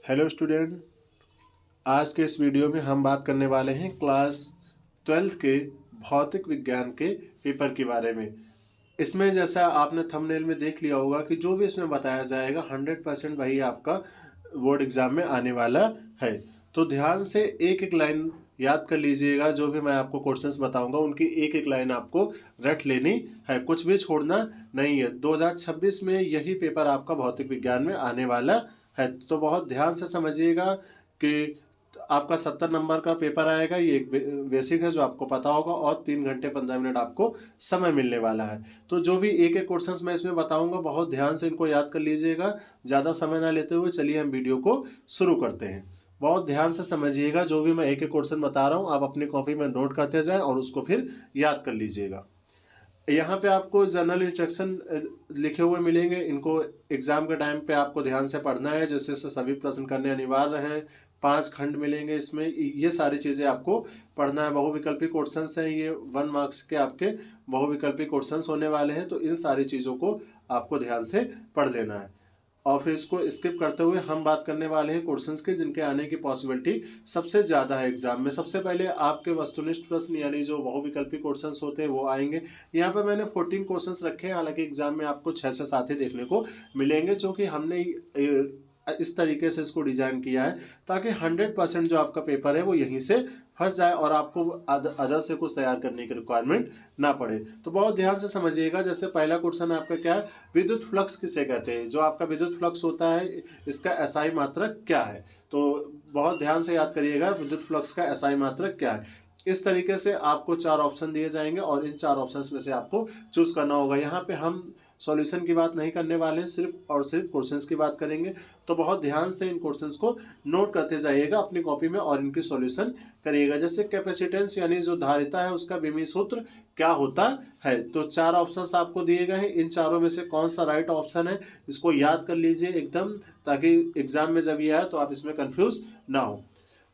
Hello student, आज के इस वीडियो में हम बात करने वाले हैं क्लास 12th के भौतिक विज्ञान के पेपर के बारे में। इसमें जैसा आपने थंबनेल में देख लिया होगा कि जो भी इसमें बताया जाएगा 100% वही आपका बोर्ड एग्जाम में आने वाला है। तो ध्यान से एक एक लाइन याद कर लीजिएगा। जो भी मैं आपको क्वेश्चंस बताऊंगा उनकी एक एक लाइन आपको रट लेनी है, कुछ भी छोड़ना नहीं है। 2026 में यही पेपर आपका भौतिक विज्ञान में आने वाला है, तो बहुत ध्यान से समझिएगा कि आपका 70 नंबर का पेपर आएगा। ये एक बेसिक है जो आपको पता होगा, और 3 घंटे 15 मिनट आपको समय मिलने वाला है। तो जो भी एक एक क्वेश्चंस मैं इसमें बताऊंगा बहुत ध्यान से इनको याद कर लीजिएगा। ज़्यादा समय ना लेते हुए चलिए हम वीडियो को शुरू करते हैं। बहुत ध्यान से समझिएगा, जो भी मैं एक एक क्वेश्चन बता रहा हूँ आप अपनी कॉपी में नोट करते जाएं और उसको फिर याद कर लीजिएगा। यहाँ पे आपको जनरल इंस्ट्रक्शन लिखे हुए मिलेंगे, इनको एग्जाम के टाइम पे आपको ध्यान से पढ़ना है, जिससे सभी प्रश्न करने अनिवार्य हैं। 5 खंड मिलेंगे इसमें, ये सारी चीज़ें आपको पढ़ना है। बहुविकल्पी क्वेश्चंस हैं, ये 1 मार्क्स के आपके बहुविकल्पी क्वेश्चंस होने वाले हैं, तो इन सारी चीज़ों को आपको ध्यान से पढ़ लेना है। और फिर इसको स्किप करते हुए हम बात करने वाले हैं क्वेश्चंस की जिनके आने की पॉसिबिलिटी सबसे ज़्यादा है एग्जाम में। सबसे पहले आपके वस्तुनिष्ठ प्रश्न यानी जो बहुविकल्पी क्वेश्चंस होते हैं वो आएंगे। यहाँ पे मैंने 14 क्वेश्चंस रखे हैं, हालांकि एग्जाम में आपको 6 से 7 ही देखने को मिलेंगे, जो कि हमने इस तरीके से इसको डिजाइन किया है ताकि 100% जो आपका पेपर है वो यहीं से फंस जाए और आपको अदर से कुछ तैयार करने की रिक्वायरमेंट ना पड़े। तो बहुत ध्यान से समझिएगा। जैसे पहला क्वेश्चन आपका क्या है, विद्युत फ्लक्स किसे कहते हैं। जो आपका विद्युत फ्लक्स होता है इसका एसआई मात्रक क्या है। तो बहुत ध्यान से याद करिएगा, विद्युत फ्लक्स का एसआई मात्रक क्या है। इस तरीके से आपको 4 ऑप्शन दिए जाएंगे और इन 4 ऑप्शंस में से आपको चूज करना होगा। यहाँ पे हम सॉल्यूशन की बात नहीं करने वाले हैं, सिर्फ और सिर्फ क्वेश्चंस की बात करेंगे। तो बहुत ध्यान से इन क्वेश्चंस को नोट करते जाइएगा अपनी कॉपी में और इनकी सॉल्यूशन करिएगा। जैसे कैपेसिटेंस यानी जो धारिता है उसका विमीय सूत्र क्या होता है। तो 4 ऑप्शंस आपको दिए गए हैं, इन चारों में से कौन सा राइट ऑप्शन है इसको याद कर लीजिए एकदम, ताकि एग्जाम में जब ये आए तो आप इसमें कंफ्यूज ना हो।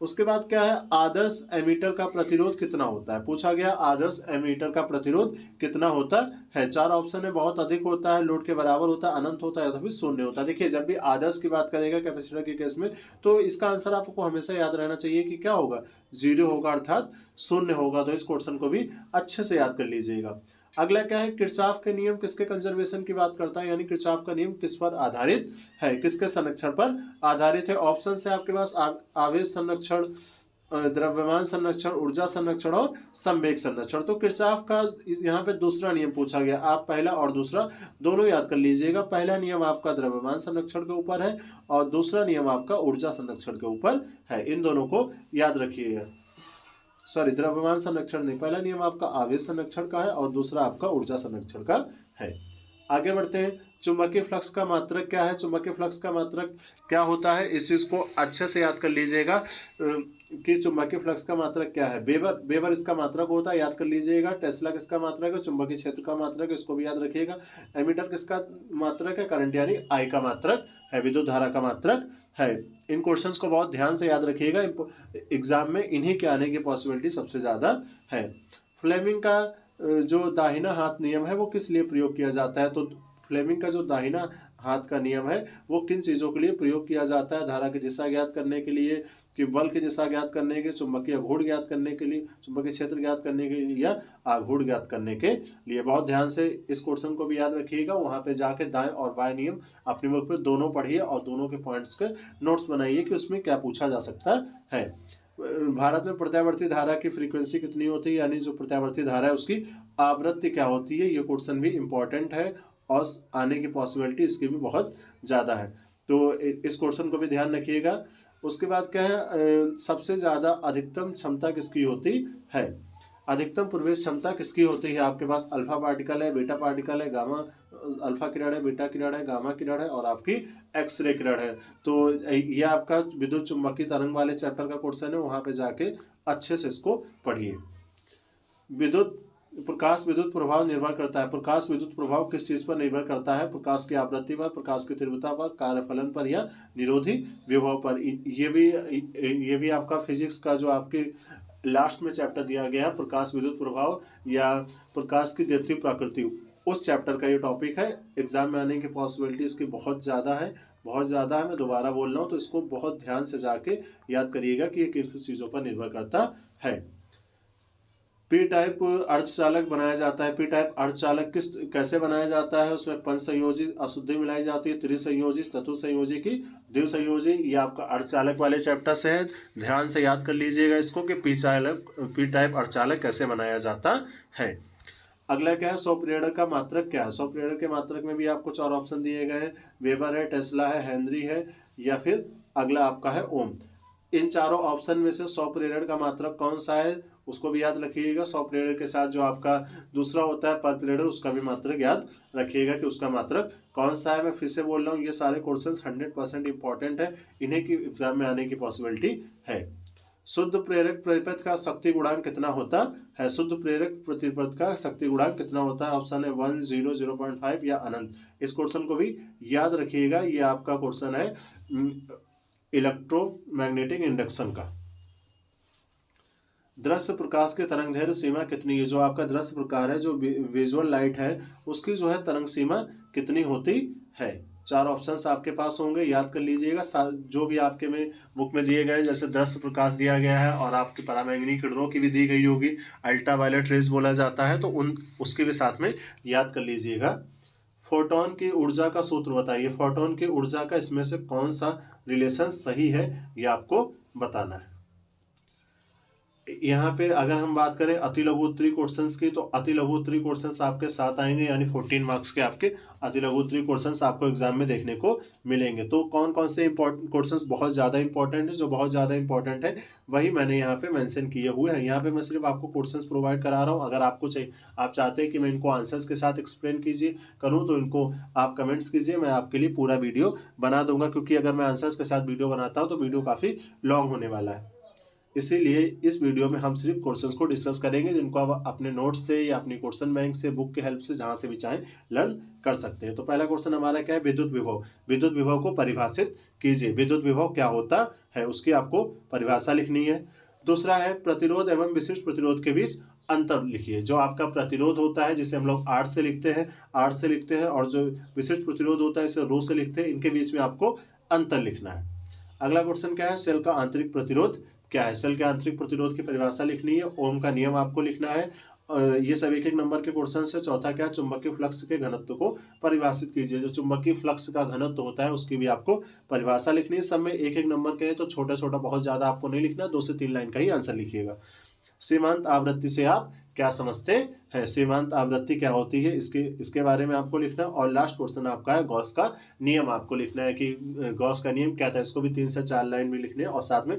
उसके बाद क्या है, आदर्श एमीटर का प्रतिरोध कितना होता है। पूछा गया आदर्श एमीटर का प्रतिरोध कितना होता है। 4 ऑप्शन है, बहुत अधिक होता है, लोड के बराबर होता है, अनंत होता है या तो फिर शून्य होता है। देखिए जब भी आदर्श की बात करेगा कैपेसिटर के केस में, तो इसका आंसर आपको हमेशा याद रहना चाहिए कि क्या होगा, 0 होगा, अर्थात शून्य होगा। तो इस क्वेश्चन को भी अच्छे से याद कर लीजिएगा। अगला क्या है, किरचॉफ के नियम किसके कंजर्वेशन की बात करता है, यानी किरचॉफ का नियम किस पर आधारित है, किसके संरक्षण पर आधारित है। ऑप्शन है आपके पास आवेश संरक्षण, द्रव्यमान संरक्षण, ऊर्जा संरक्षण और संवेग संरक्षण। तो किरचॉफ का यहाँ पे दूसरा नियम पूछा गया, आप पहला और दूसरा दोनों याद कर लीजिएगा। पहला नियम आपका द्रव्यमान संरक्षण के ऊपर है और दूसरा नियम आपका ऊर्जा संरक्षण के ऊपर है, इन दोनों को याद रखिएगा। सॉरी, द्रव्यमान संरक्षण नहीं, पहला नियम आपका आवेश संरक्षण का है और दूसरा आपका ऊर्जा संरक्षण का है। आगे बढ़ते हैं, चुंबकीय फ्लक्स का मात्रक क्या है। चुंबकीय फ्लक्स का मात्रक क्या होता है, इस चीज को अच्छे से याद कर लीजिएगा कि चुंबकीय फ्लक्स का मात्रक क्या है। वेबर इसका मात्रक होता है, याद कर लीजिएगा। टेस्ला किसका मात्रक है, चुंबकीय क्षेत्र का मात्रक है, इसको भी याद रखिएगा। एमीटर किसका मात्रक है, करंट यानी आई का मात्रक है, विद्युत धारा का मात्रक है। इन क्वेश्चंस को बहुत ध्यान से याद रखिएगा, एग्जाम में इन्हीं के आने की पॉसिबिलिटी सबसे ज्यादा है। फ्लेमिंग का जो दाहिना हाथ नियम है वो किस लिए प्रयोग किया जाता है। तो फ्लेमिंग का जो दाहिना हाथ का नियम है वो किन चीजों के लिए प्रयोग किया जाता है। धारा की दिशा ज्ञात करने के लिए, कि बल की दिशा ज्ञात करने के लिए, चुंबकीय आघूर्ण ज्ञात करने के लिए, चुंबकीय क्षेत्र ज्ञात करने के लिए, या आघूर्ण ज्ञात करने के लिए। बहुत ध्यान से इस क्वेश्चन को भी याद रखिएगा। वहां पे जाके दाएं और बाएं नियम अपने मुख पे दोनों पढ़िए और दोनों के पॉइंट्स के नोट्स बनाइए कि उसमें क्या पूछा जा सकता है। भारत में प्रत्यावर्ती धारा की फ्रीक्वेंसी कितनी होती है, यानी जो प्रत्यावर्ती धारा है उसकी आवृत्ति क्या होती है। ये क्वेश्चन भी इंपॉर्टेंट है और आने की पॉसिबिलिटी इसकी भी बहुत ज़्यादा है, तो इस क्वेश्चन को भी ध्यान रखिएगा। उसके बाद क्या है, सबसे ज़्यादा अधिकतम क्षमता किसकी होती है। अधिकतम प्रवेश क्षमता किसकी होती है। आपके पास अल्फा पार्टिकल है, बीटा पार्टिकल है, गामा अल्फा किरण है, बीटा किरण है, गामा किरण है और आपकी एक्सरे किरण है। तो ये आपका विद्युत चुंबकीय तरंग वाले चैप्टर का क्वेश्चन है, वहां पे जाके अच्छे से इसको पढ़िए। प्रकाश विद्युत प्रभाव निर्भर करता है। प्रकाश विद्युत प्रभाव किस चीज पर निर्भर करता है। प्रकाश की आवृत्ति पर, प्रकाश की तीव्रता पर, कार्यफलन पर या निरोधी विभव पर। ये भी आपका फिजिक्स का जो आपके लास्ट में चैप्टर दिया गया है, प्रकाश विद्युत प्रभाव या प्रकाश की दीप्ति प्रकृति, उस चैप्टर का ये टॉपिक है। एग्जाम में आने की पॉसिबिलिटी इसकी बहुत ज़्यादा है, बहुत ज़्यादा है, मैं दोबारा बोल रहा हूँ, तो इसको बहुत ध्यान से जाके याद करिएगा कि ये किन चीज़ों पर निर्भर करता है। पी टाइप अर्धचालक बनाया जाता है। पी टाइप अर्धचालक कैसे बनाया जाता है? उसमें पंच संयोजी अशुद्धि मिलाई जाती है, त्रिसंयोजी, चतुर्संयोजी की द्विसंयोजी। ये आपका अर्धचालक वाले चैप्टर से है, ध्यान से याद कर लीजिएगा इसको कि पी टाइप अर्धचालक कैसे बनाया जाता है। अगला क्या है? सौ प्रेरक का मात्रक क्या है? सौ प्रेरक के मात्रक में भी आपको 4 ऑप्शन दिए गए हैं, वेबर है, टेस्ला है, हेनरी है, या फिर अगला आपका है ओम। इन चारों ऑप्शन में से 100 प्रेरक का मात्रक कौन सा है उसको भी याद रखिएगा। 100 प्रेरक के साथ जो आपका दूसरा होता है पर प्रेरक, उसका भी मात्रक याद रखिएगा कि उसका मात्रक कौन सा है। मैं फिर से बोल रहा हूँ, ये सारे क्वेश्चंस 100% इंपॉर्टेंट है, इन्हें की एग्जाम में आने की पॉसिबिलिटी है। शुद्ध प्रेरक प्रतिपद का शक्ति गुणांक कितना होता है? शुद्ध प्रेरक प्रतिपद का शक्ति गुणांक कितना होता है? ऑप्शन है 1, 0, 0.5 या अनंत। इस क्वेश्चन को भी याद रखिएगा, ये आपका क्वेश्चन है इलेक्ट्रोमैग्नेटिक इंडक्शन का। दृश्य प्रकाश के तरंग दैर्घ्य सीमा कितनी है? जो आपका दृश्य प्रकार है, जो विजुअल लाइट है, उसकी जो है तरंग सीमा कितनी होती है? 4 ऑप्शंस आपके पास होंगे, याद कर लीजिएगा। जो भी आपके में बुक में दिए गए, जैसे दृश्य प्रकाश दिया गया है और आपकी पराबैंगनी किरणों की भी दी गई होगी, अल्ट्रावायलेट रेज बोला जाता है, तो उसके भी साथ में याद कर लीजिएगा। फोटोन की ऊर्जा का सूत्र बताइए। फोटोन की ऊर्जा का इसमें से कौन सा रिलेशन सही है, ये आपको बताना है। यहाँ पे अगर हम बात करें अति लघु उत्तरी क्वेश्चंस की, तो अति लघु उत्तरी क्वेश्चंस आपके 7 आएंगे, यानी 14 मार्क्स के आपके अति लघु उत्तरी क्वेश्चंस आपको एग्जाम में देखने को मिलेंगे। तो कौन कौन से इंपॉर्टेंट क्वेश्चंस बहुत ज़्यादा इंपॉर्टेंट है? जो बहुत ज़्यादा इंपॉर्टेंट है वही मैंने यहाँ पे मेंशन किए हुए हैं। यहाँ पे मैं सिर्फ आपको क्वेश्चंस प्रोवाइड करा रहा हूँ। अगर आपको चाहिए, आप चाहते हैं कि मैं इनको आंसर्स के साथ एक्सप्लेन करूँ, तो इनको आप कमेंट्स कीजिए, मैं आपके लिए पूरा वीडियो बना दूंगा, क्योंकि अगर मैं आंसर्स के साथ वीडियो बनाता हूँ तो वीडियो काफ़ी लॉन्ग होने वाला है। इसीलिए इस वीडियो में हम सिर्फ क्वेश्चंस को डिस्कस करेंगे, जिनको आप अपने नोट्स से या अपनी क्वेश्चन बैंक से, बुक के हेल्प से, जहां से भी चाहें लर्न कर सकते हैं। तो पहला क्वेश्चन हमारा क्या है? विद्युत विभव। विद्युत विभव को परिभाषित कीजिए। विद्युत विभव क्या होता है, उसकी आपको परिभाषा लिखनी है। दूसरा है प्रतिरोध एवं विशिष्ट प्रतिरोध के बीच अंतर लिखिए। जो आपका प्रतिरोध होता है, जिसे हम लोग आर से लिखते हैं, और जो विशिष्ट प्रतिरोध होता है, इसे रो से लिखते हैं, इनके बीच में आपको अंतर लिखना है। अगला क्वेश्चन क्या है? सेल का आंतरिक प्रतिरोध क्या है? सेल के आंतरिक प्रतिरोध की परिभाषा लिखनी है। ओम का नियम आपको लिखना है। ये सब एक एक नंबर के क्वेश्चन है। चौथा क्या है? चुंबकीय फ्लक्स के घनत्व को परिभाषित कीजिए। जो चुंबकीय फ्लक्स का घनत्व होता है, उसकी भी आपको परिभाषा लिखनी है। सब में एक एक नंबर के हैं, तो छोटा छोटा बहुत ज्यादा आपको नहीं लिखना, 2 से 3 लाइन का ही आंसर लिखिएगा। सीमांत आवृत्ति से आप क्या समझते हैं? सीमांत आवृत्ति क्या होती है, इसके बारे में आपको लिखना। और लास्ट क्वेश्चन आपका है गॉस का नियम आपको लिखना है कि गॉस का नियम क्या था, इसको भी 3 से 4 लाइन में लिखने हैं। और साथ में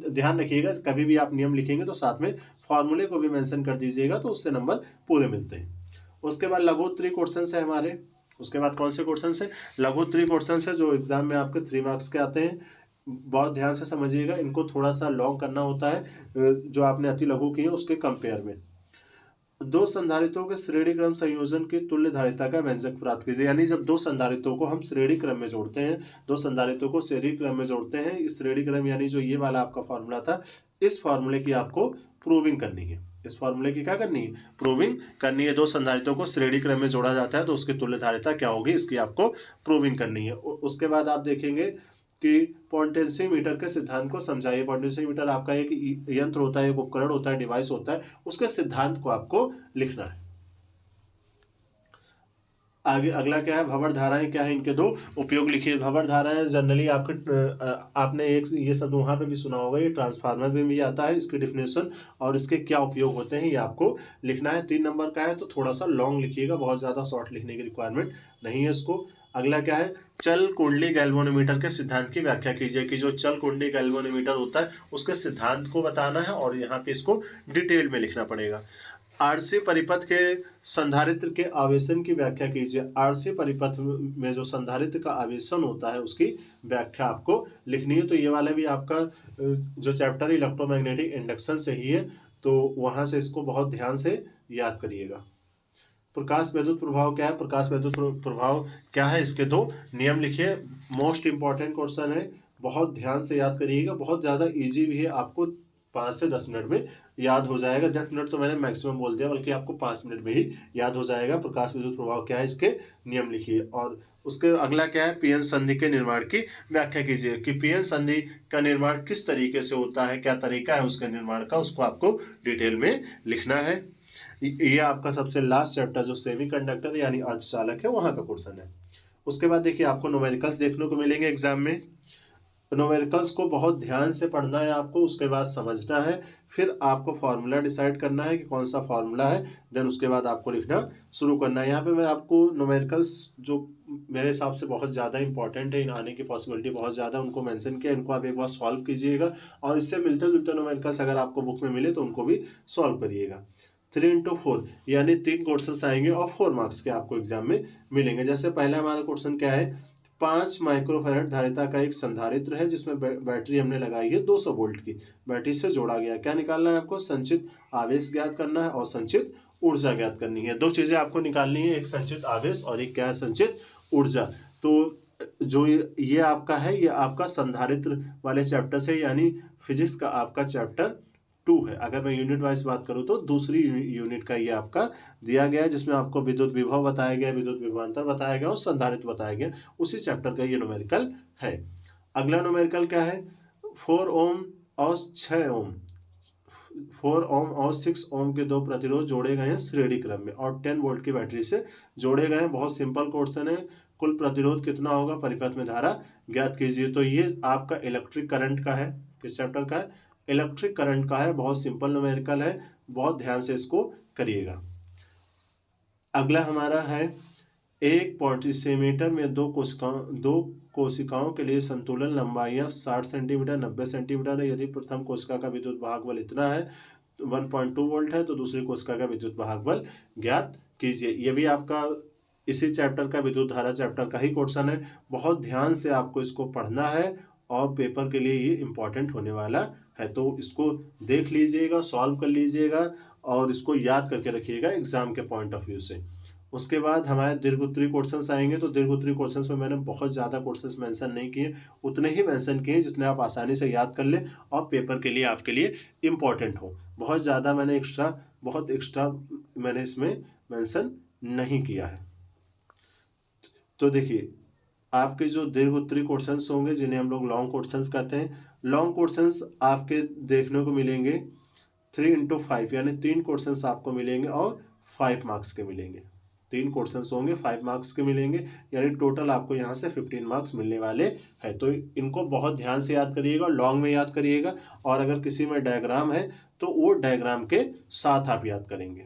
ध्यान रखिएगा, कभी भी आप नियम लिखेंगे तो साथ में फॉर्मूले को भी मेंशन कर दीजिएगा, तो उससे नंबर पूरे मिलते हैं। उसके बाद लघु उत्तरी क्वेश्चन है हमारे। उसके बाद कौन से क्वेश्चन है? लघु उत्तरी क्वेश्चन है, जो एग्जाम में आपके 3 मार्क्स के आते हैं। बहुत ध्यान से समझिएगा, इनको थोड़ा सा लॉन्ग करना होता है, जो आपने अति लघु किए उसके कंपेयर में। 2 संधारित्रों के श्रेणी क्रम संयोजन की तुल्य धारिता का व्यंजक प्राप्त कीजिए। यानी जब 2 संधारित्रों को हम श्रेणी क्रम में जोड़ते हैं, 2 संधारित्रों को श्रेणी क्रम में जोड़ते हैं, इस श्रेणी क्रम यानी जो ये वाला आपका फॉर्मूला था, इस फॉर्मूले की आपको प्रूविंग करनी है। इस फॉर्मूले की क्या करनी है? प्रूविंग करनी है। 2 संधारित्रों को श्रेणी क्रम में जोड़ा जाता है, तो उसकी तुल्य धारिता क्या होगी, इसकी आपको प्रूविंग करनी है। उसके बाद आप देखेंगे कि पोटेंशियोमीटर के सिद्धांत को समझाइए। पोटेंशियोमीटर आपका एक यंत्र होता है, एक उपकरण होता है, डिवाइस होता है, उसके सिद्धांत को आपको लिखना है। आगे अगला क्या है? भंवर धाराएं क्या है, इनके 2 उपयोग लिखिए। भंवर धाराएं जनरली आपने एक ये सब वहाँ पे भी सुना होगा, ये ट्रांसफार्मर में भी आता है, इसकी डिफिनेशन और इसके क्या उपयोग होते हैं, ये आपको लिखना है। 3 नंबर का है, तो थोड़ा सा लॉन्ग लिखिएगा, बहुत ज़्यादा शॉर्ट लिखने की रिक्वायरमेंट नहीं है इसको। अगला क्या है? चल कुंडली गैल्वेनोमीटर के सिद्धांत की व्याख्या कीजिए। कि जो चल कुंडली गैल्वेनोमीटर होता है, उसके सिद्धांत को बताना है, और यहाँ पे इसको डिटेल में लिखना पड़ेगा। आरसी परिपथ के संधारित्र के आवेशन की व्याख्या कीजिए। आरसी परिपथ में जो संधारित्र का आवेशन होता है, उसकी व्याख्या आपको लिखनी है। तो ये वाला भी आपका जो चैप्टर इलेक्ट्रोमैग्नेटिक इंडक्शन से ही है, तो वहाँ से इसको बहुत ध्यान से याद करिएगा। प्रकाश विद्युत प्रभाव क्या है? प्रकाश विद्युत प्रभाव क्या है, इसके 2 नियम लिखिए। मोस्ट इंपॉर्टेंट क्वेश्चन है, बहुत ध्यान से याद करिएगा, बहुत ज़्यादा इजी भी है, आपको 5 से 10 मिनट में याद हो जाएगा। 10 मिनट तो मैंने मैक्सिमम बोल दिया, बल्कि आपको 5 मिनट में ही याद हो जाएगा। प्रकाश विद्युत प्रभाव क्या है, इसके नियम लिखिए। और उसके अगला क्या है, पीएन संधि के निर्माण की व्याख्या कीजिए कि पीएन संधि का निर्माण किस तरीके से होता है, क्या तरीका है उसके निर्माण का, उसको आपको डिटेल में लिखना है। ये आपका सबसे लास्ट चैप्टर जो सेमीकंडक्टर यानी अर्धचालक है वहां का क्वेश्चन है। उसके बाद देखिए आपको न्यूमेरिकल्स देखने को मिलेंगे एग्जाम में। न्यूमेरिकल्स को बहुत ध्यान से पढ़ना है आपको, उसके बाद समझना है, फिर आपको फार्मूला डिसाइड करना है कि कौन सा फार्मूला है, देन उसके बाद आपको लिखना शुरू करना है। यहाँ पे मैं आपको न्यूमेरिकल्स जो मेरे हिसाब से बहुत ज़्यादा इंपॉर्टेंट है, इन आने की पॉसिबिलिटी बहुत ज़्यादा, उनको मेंशन किया, इनको आप एक बार सॉल्व कीजिएगा और इससे मिलते जुलते न्यूमेरिकल्स अगर आपको बुक में मिले तो उनको भी सॉल्व करिएगा। 3x4 यानी 3 क्वेश्चन आएंगे और 4 मार्क्स के आपको एग्जाम में मिलेंगे। जैसे पहला हमारा क्वेश्चन क्या है, 5 माइक्रोफैराड धारिता का एक संधारित्र है जिसमें बैटरी हमने लगाई है 200 वोल्ट की, बैटरी से जोड़ा गया। क्या निकालना है आपको, संचित आवेश ज्ञात करना है और संचित ऊर्जा ज्ञात करनी है। दो चीजें आपको निकालनी है, एक संचित आवेश और एक क्या है, संचित ऊर्जा। तो जो ये आपका है, ये आपका संधारित्र वाले चैप्टर से यानी फिजिक्स का आपका चैप्टर 2 है। अगर मैं यूनिट वाइज बात करूं तो दूसरी यूनिट का ये आपका दिया गया है, जिसमें आपको विद्युत विभव बताया गया, विद्युत विभवांतर बताया गया और संधारित्र बताया गया, उसी चैप्टर का ये न्यूमेरिकल है। अगला न्यूमेरिकल क्या है, 4 ओम और 6 ओम, 4 ओम और 6 ओम के दो प्रतिरोध जोड़े गए हैं श्रेणी क्रम में और 10 वोल्ट की बैटरी से जोड़े गए हैं। बहुत सिंपल क्वेश्चन है, कुल प्रतिरोध कितना होगा, परिपथ में धारा ज्ञात कीजिए। तो ये आपका इलेक्ट्रिक करंट का है, किस चैप्टर का है, इलेक्ट्रिक करंट का है। बहुत सिंपल न्यूमेरिकल है, बहुत ध्यान से इसको करिएगा। अगला हमारा है, एक पोटेंशियोमीटर में दो कोशिकाओं के लिए संतुलन लंबाइयां 60 सेंटीमीटर 90 सेंटीमीटर है। यदि प्रथम कोशिका का विद्युत वाहक बल इतना है 1.2 वोल्ट है तो दूसरी कोशिका का विद्युत वाहक बल ज्ञात कीजिए। ये भी आपका इसी चैप्टर का, विद्युत धारा चैप्टर का ही क्वेश्चन है। बहुत ध्यान से आपको इसको पढ़ना है और पेपर के लिए ये इंपॉर्टेंट होने वाला है। तो इसको देख लीजिएगा, सॉल्व कर लीजिएगा और इसको याद करके रखिएगा एग्जाम के पॉइंट ऑफ व्यू से। उसके बाद हमारे दीर्घोत्तरी क्वेश्चंस आएंगे। तो दीर्घोत्तरी क्वेश्चंस में मैंने बहुत ज़्यादा क्वेश्चंस मेंशन नहीं किए, उतने ही मेंशन किए जितने आप आसानी से याद कर लें और पेपर के लिए आपके लिए इम्पॉर्टेंट हो। बहुत ज़्यादा मैंने एक्स्ट्रा मैंने इसमें मेंशन नहीं किया है। तो देखिए आपके जो दीर्घोत्तरी क्वेश्चंस होंगे, जिन्हें हम लोग लॉन्ग क्वेश्चंस कहते हैं, लॉन्ग क्वेश्चंस आपके देखने को मिलेंगे 3x5 यानी 3 क्वेश्चंस आपको मिलेंगे और 5 मार्क्स के मिलेंगे। 3 क्वेश्चंस होंगे, 5 मार्क्स के मिलेंगे, यानी टोटल आपको यहाँ से 15 मार्क्स मिलने वाले हैं। तो इनको बहुत ध्यान से याद करिएगा, लॉन्ग में याद करिएगा और अगर किसी में डायग्राम है तो वो डायग्राम के साथ आप याद करेंगे,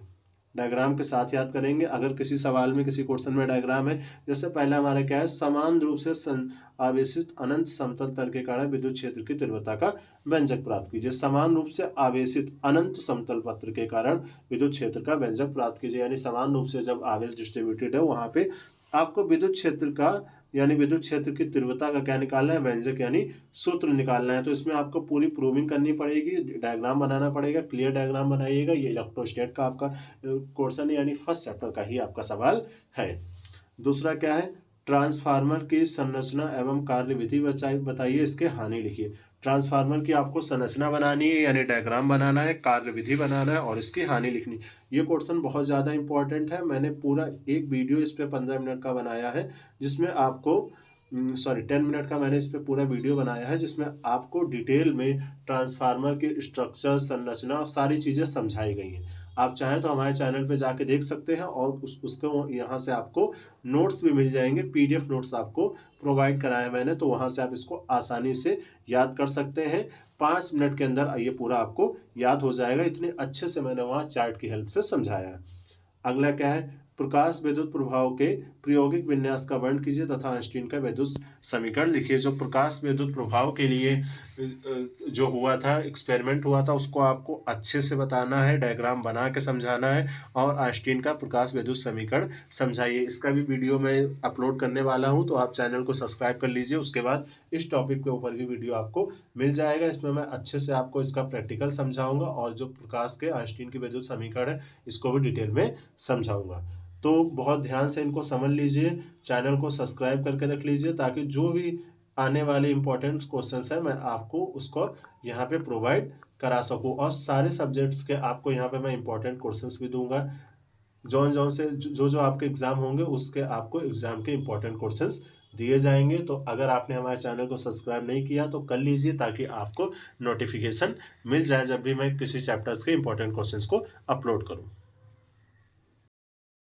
डायग्राम के साथ याद करेंगे। अगर किसी सवाल में, किसी क्वेश्चन में डायग्राम है, जैसे पहला हमारा क्या है, समान रूप से आवेशित अनंत समतल तल के कारण विद्युत क्षेत्र की तीव्रता का व्यंजक प्राप्त कीजिए। समान रूप से आवेशित अनंत समतल पत्र के कारण विद्युत क्षेत्र का व्यंजक प्राप्त कीजिए, यानी समान रूप से जब आवेश डिस्ट्रीब्यूटेड है वहां पे आपको विद्युत क्षेत्र का यानी विद्युत क्षेत्र की तीव्रता का क्या निकालना है, व्यंजक यानी सूत्र निकालना है। तो इसमें आपको पूरी प्रूविंग करनी पड़ेगी, डायग्राम बनाना पड़ेगा, क्लियर डायग्राम बनाइएगा। ये इलेक्ट्रोस्टैट का आपका क्वेश्चन यानी फर्स्ट चैप्टर का ही आपका सवाल है। दूसरा क्या है, ट्रांसफार्मर की संरचना एवं कार्यविधि बताइए, इसके हानि लिखिए। ट्रांसफार्मर की आपको संरचना बनानी है यानी डायग्राम बनाना है, कार्यविधि बनाना है और इसकी हानि लिखनी। ये क्वेश्चन बहुत ज़्यादा इंपॉर्टेंट है। मैंने पूरा एक वीडियो इस पर 15 मिनट का बनाया है, जिसमें आपको 10 मिनट का मैंने इस पर पूरा वीडियो बनाया है, जिसमें आपको डिटेल में ट्रांसफार्मर की स्ट्रक्चर, संरचना, सारी चीज़ें समझाई गई हैं। आप चाहें तो हमारे चैनल पे जाके देख सकते हैं और उसको यहाँ से आपको नोट्स भी मिल जाएंगे, PDF नोट्स आपको प्रोवाइड कराए मैंने, तो वहाँ से आप इसको आसानी से याद कर सकते हैं। 5 मिनट के अंदर ये पूरा आपको याद हो जाएगा, इतने अच्छे से मैंने वहाँ चार्ट की हेल्प से समझाया है। अगला क्या है, प्रकाश विद्युत प्रभाव के प्रायोगिक विन्यास का वर्णन कीजिए तथा आइंस्टीन का विद्युत समीकरण लिखिए। जो प्रकाश विद्युत प्रभाव के लिए जो हुआ था, एक्सपेरिमेंट हुआ था, उसको आपको अच्छे से बताना है, डायग्राम बना के समझाना है और आइंस्टीन का प्रकाश विद्युत समीकरण समझाइए। इसका भी वीडियो मैं अपलोड करने वाला हूं, तो आप चैनल को सब्सक्राइब कर लीजिए। उसके बाद इस टॉपिक के ऊपर भी वीडियो आपको मिल जाएगा। इसमें मैं अच्छे से आपको इसका प्रैक्टिकल समझाऊंगा और जो प्रकाश के आइंस्टीन के विद्युत समीकरण है इसको भी डिटेल में समझाऊंगा। तो बहुत ध्यान से इनको समझ लीजिए, चैनल को सब्सक्राइब करके रख लीजिए ताकि जो भी आने वाले इंपॉर्टेंट क्वेश्चंस है मैं आपको उसको यहाँ पे प्रोवाइड करा सकूँ और सारे सब्जेक्ट्स के आपको यहाँ पे मैं इंपॉर्टेंट क्वेश्चंस भी दूंगा। जौन से जो जो आपके एग्ज़ाम होंगे उसके आपको एग्ज़ाम के इम्पोर्टेंट क्वेश्चंस दिए जाएंगे। तो अगर आपने हमारे चैनल को सब्सक्राइब नहीं किया तो कर लीजिए, ताकि आपको नोटिफिकेशन मिल जाए जब भी मैं किसी चैप्टर्स के इम्पोर्टेंट क्वेश्चंस को अपलोड करूँ।